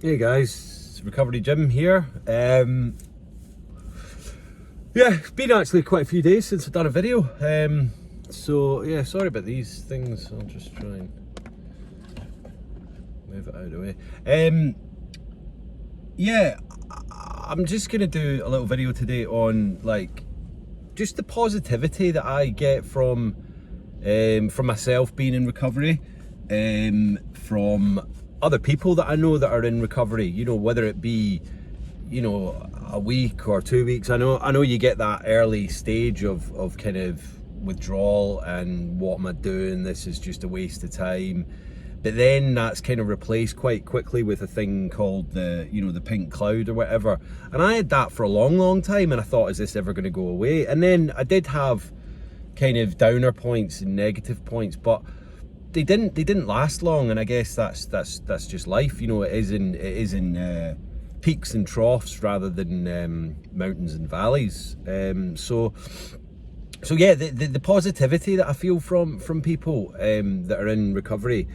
Hey guys, it's Recovery Jim here. Yeah, it's been actually quite a few days since I've done a video. So yeah, sorry about these things. I'll just try and move it out of the way. Yeah, I'm just gonna do a little video today on like just the positivity that I get from myself being in recovery, from other people that I know that are in recovery. You know, whether it be, you know, a week or 2 weeks. I know you get that early stage of kind of withdrawal and what am I doing? This is just a waste of time. But then that's kind of replaced quite quickly with a thing called the pink cloud or whatever. And I had that for a long time, and I thought, is this ever going to go away? And then I did have kind of downer points and negative points, but they didn't last long. And I guess that's just life. You know, it is in peaks and troughs rather than mountains and valleys. So yeah, the positivity that I feel from people that are in recovery,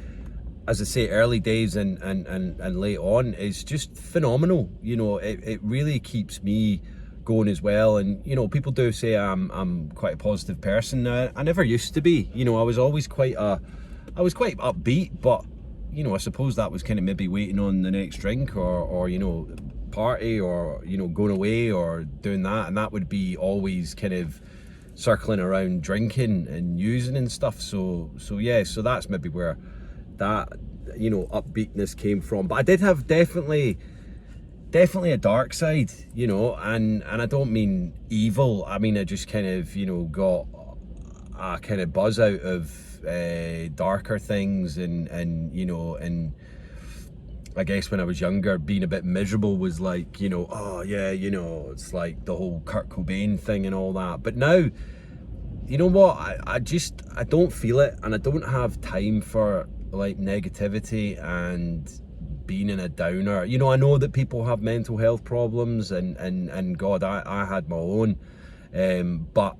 as I say, early days and late on, is just phenomenal. You know, it really keeps me going as well. And you know, people do say I'm quite a positive person. Now, I never used to be. You know, I was always quite upbeat, but you know, I suppose that was kind of maybe waiting on the next drink or you know, party, or you know, going away or doing that, and that would be always kind of circling around drinking and using and stuff. So yeah, so that's maybe where that, you know, upbeatness came from. But I did have definitely a dark side, you know, and I don't mean evil. I mean, I just kind of, you know, got a kind of buzz out of darker things, and you know, and I guess when I was younger, being a bit miserable was like, you know, oh yeah, you know, it's like the whole Kurt Cobain thing and all that. But now, you know what, I don't feel it, and I don't have time for like negativity and being in a downer. You know, I know that people have mental health problems, and God, I had my own, but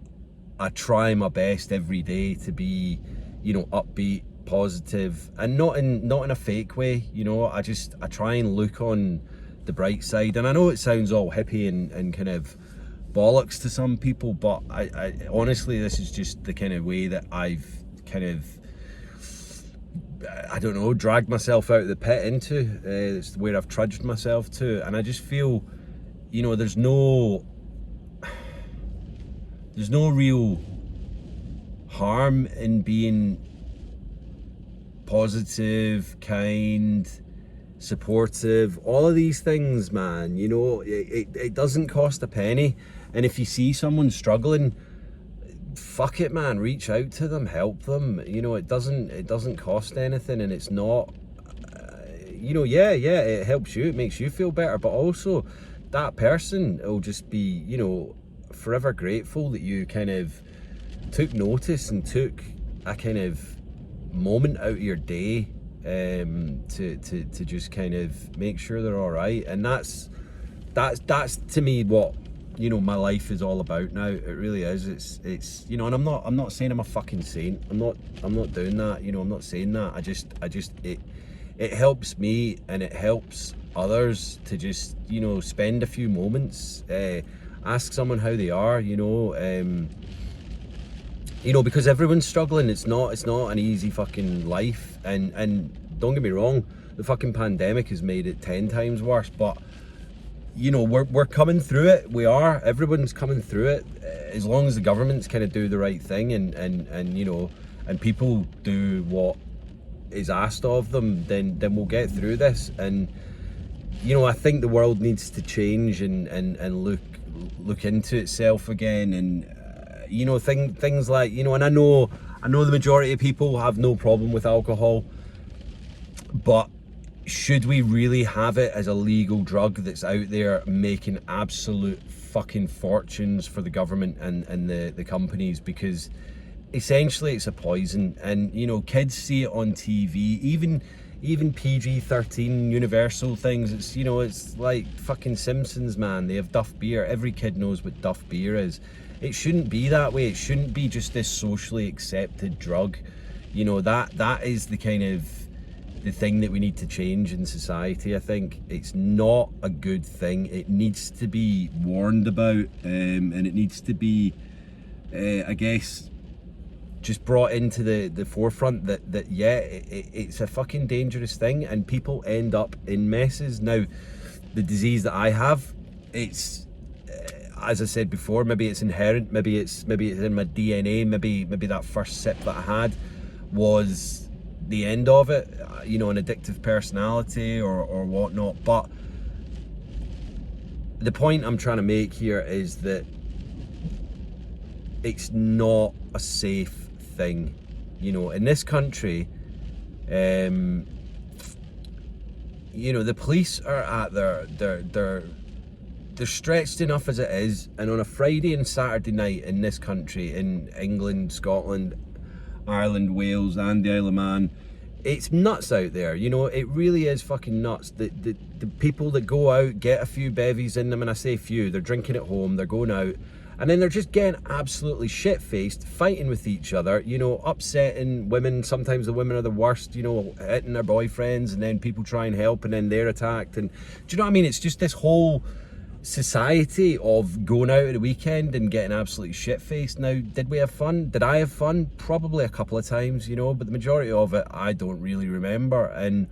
I try my best every day to be, you know, upbeat, positive, and not in a fake way. You know, I try and look on the bright side. And I know it sounds all hippie and kind of bollocks to some people, but I honestly, this is just the kind of way that I've kind of, I don't know, dragged myself out of the pit into. It's where I've trudged myself to, and I just feel, you know, there's no real harm in being positive, kind, supportive, all of these things, man. You know, it doesn't cost a penny. And if you see someone struggling, fuck it, man, reach out to them, help them. You know, it doesn't cost anything, and it's not, you know, yeah, it helps you, it makes you feel better, but also that person will just be, you know, forever grateful that you kind of took notice and took a kind of moment out of your day to just kind of make sure they're all right. And that's to me what, you know, my life is all about now. It really is. It's you know, and I'm not saying I'm a fucking saint. I'm not doing that. You know, I'm not saying that. I just it helps me, and it helps others to just, you know, spend a few moments, ask someone how they are. You know, because everyone's struggling. It's not an easy fucking life, and don't get me wrong, the fucking pandemic has made it 10 times worse, but you know, we're coming through it. Everyone's coming through it, as long as the governments kind of do the right thing, and you know, and people do what is asked of them, then we'll get through this. And you know, I think the world needs to change and look into itself again. And you know, things like, you know, and I know the majority of people have no problem with alcohol, but should we really have it as a legal drug that's out there making absolute fucking fortunes for the government and the companies? Because essentially it's a poison, and you know, kids see it on TV, even PG-13 universal things. It's, you know, it's like fucking Simpsons, man. They have Duff beer. Every kid knows what Duff beer is. It shouldn't be that way. It shouldn't be just this socially accepted drug. You know, that is the kind of the thing that we need to change in society. I think it's not a good thing. It needs to be warned about, and it needs to be, I guess, just brought into the forefront that yeah, it's a fucking dangerous thing, and people end up in messes. Now, the disease that I have, it's as I said before, maybe it's inherent, maybe it's in my DNA, maybe that first sip that I had was the end of it, you know, an addictive personality or whatnot. But the point I'm trying to make here is that it's not a safe thing. You know, in this country, you know, the police are at they're stretched enough as it is, and on a Friday and Saturday night in this country, in England, Scotland, Ireland, Wales and the Isle of Man, it's nuts out there. You know, it really is fucking nuts. The people that go out, get a few bevies in them, and I say few, they're drinking at home, they're going out, and then they're just getting absolutely shit-faced, fighting with each other, you know, upsetting women. Sometimes the women are the worst, you know, hitting their boyfriends, and then people try and help and then they're attacked. And do you know what I mean? It's just this whole society of going out at the weekend and getting absolutely shit-faced. Now, did we have fun? Did I have fun? Probably a couple of times, you know, but the majority of it I don't really remember. And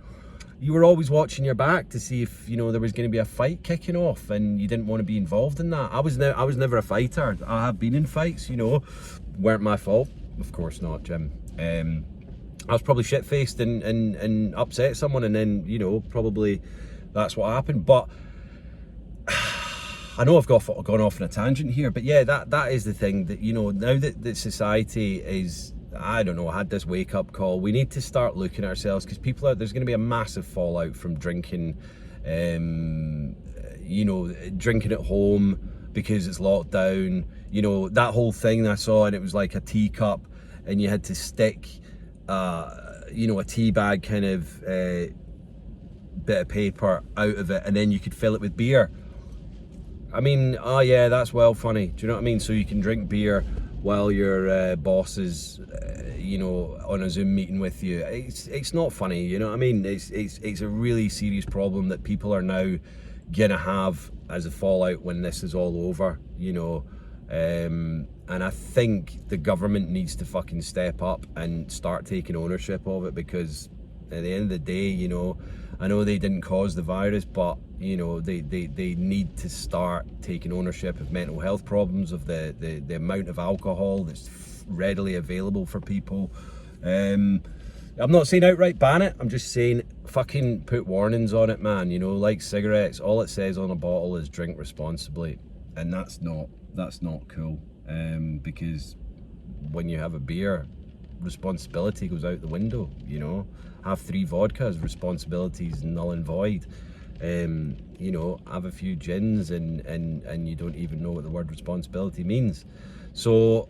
you were always watching your back to see if, you know, there was going to be a fight kicking off, and you didn't want to be involved in that. I was never a fighter. I have been in fights, you know, weren't my fault. Of course not, Jim. I was probably shit-faced and upset someone, and then, you know, probably that's what happened. But I know I've gone off on a tangent here, but yeah, that is the thing, that, you know, now that society is, I don't know, had this wake-up call, we need to start looking at ourselves, because there's going to be a massive fallout from drinking, you know, drinking at home because it's locked down. You know, that whole thing I saw, and it was like a teacup, and you had to stick, you know, a tea bag kind of bit of paper out of it, and then you could fill it with beer. I mean, oh yeah, that's well funny. Do you know what I mean? So you can drink beer while your boss is, you know, on a Zoom meeting with you. It's not funny, you know what I mean? It's a really serious problem that people are now gonna have as a fallout when this is all over, you know. And I think the government needs to fucking step up and start taking ownership of it, because at the end of the day, you know, I know they didn't cause the virus, but, you know, they need to start taking ownership of mental health problems, of the amount of alcohol that's readily available for people. I'm not saying outright ban it, I'm just saying fucking put warnings on it, man. You know, like cigarettes, all it says on a bottle is drink responsibly, and that's not cool, because when you have a beer, responsibility goes out the window, you know. Have 3 vodkas, responsibilities null and void. You know, have a few gins and you don't even know what the word responsibility means. So,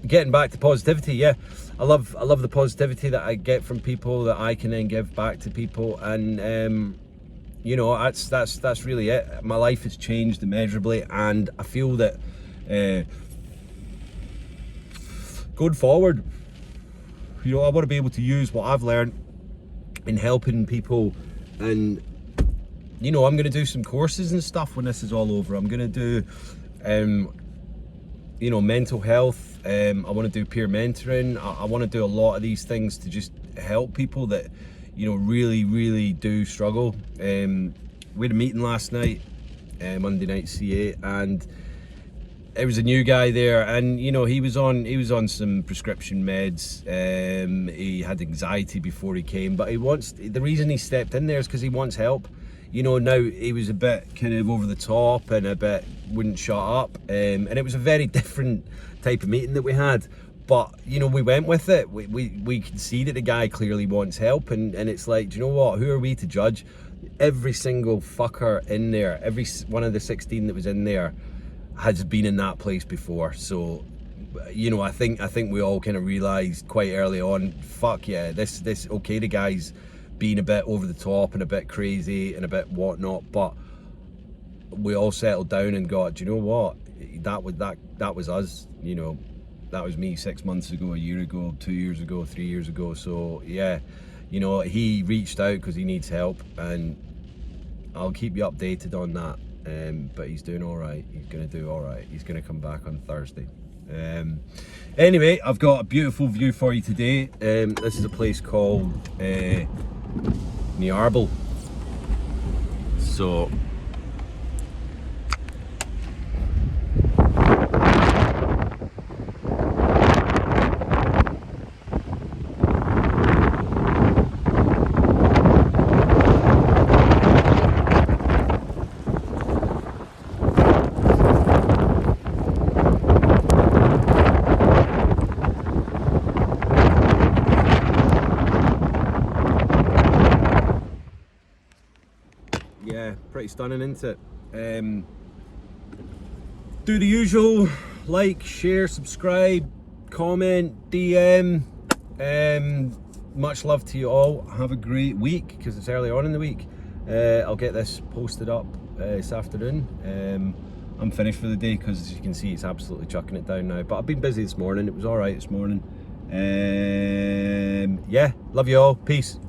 getting back to positivity, yeah, I love the positivity that I get from people that I can then give back to people, and you know, that's really it. My life has changed immeasurably, and I feel that going forward, you know, I want to be able to use what I've learned in helping people. And, you know, I'm going to do some courses and stuff when this is all over. I'm going to do, you know, mental health. I want to do peer mentoring. I want to do a lot of these things to just help people that, you know, really do struggle. We had a meeting last night, Monday night CA, and there was a new guy there, and, you know, he was on some prescription meds. He had anxiety before he came, but the reason he stepped in there is because he wants help. You know, now he was a bit kind of over the top and a bit wouldn't shut up, and it was a very different type of meeting that we had. But, you know, we went with it. We could see that the guy clearly wants help, and it's like, do you know what? Who are we to judge? Every single fucker in there, every one of the 16 that was in there, has been in that place before. So, you know, I think we all kind of realised quite early on, fuck yeah, this okay, the guy's being a bit over the top and a bit crazy and a bit whatnot, but we all settled down and got, do you know what, that was us, you know. that was me 6 months ago, a year ago, 2 years ago, 3 years ago. So yeah, you know, he reached out because he needs help, and I'll keep you updated on that. But he's doing all right. He's gonna do all right. He's gonna come back on Thursday. Anyway, I've got a beautiful view for you today. This is a place called Niarbyl. So yeah, pretty stunning, isn't it? Do the usual, like, share, subscribe, comment, DM. Much love to you all. Have a great week, because it's early on in the week. I'll get this posted up this afternoon. I'm finished for the day because, as you can see, it's absolutely chucking it down now. But I've been busy this morning. It was all right this morning. Yeah, love you all. Peace.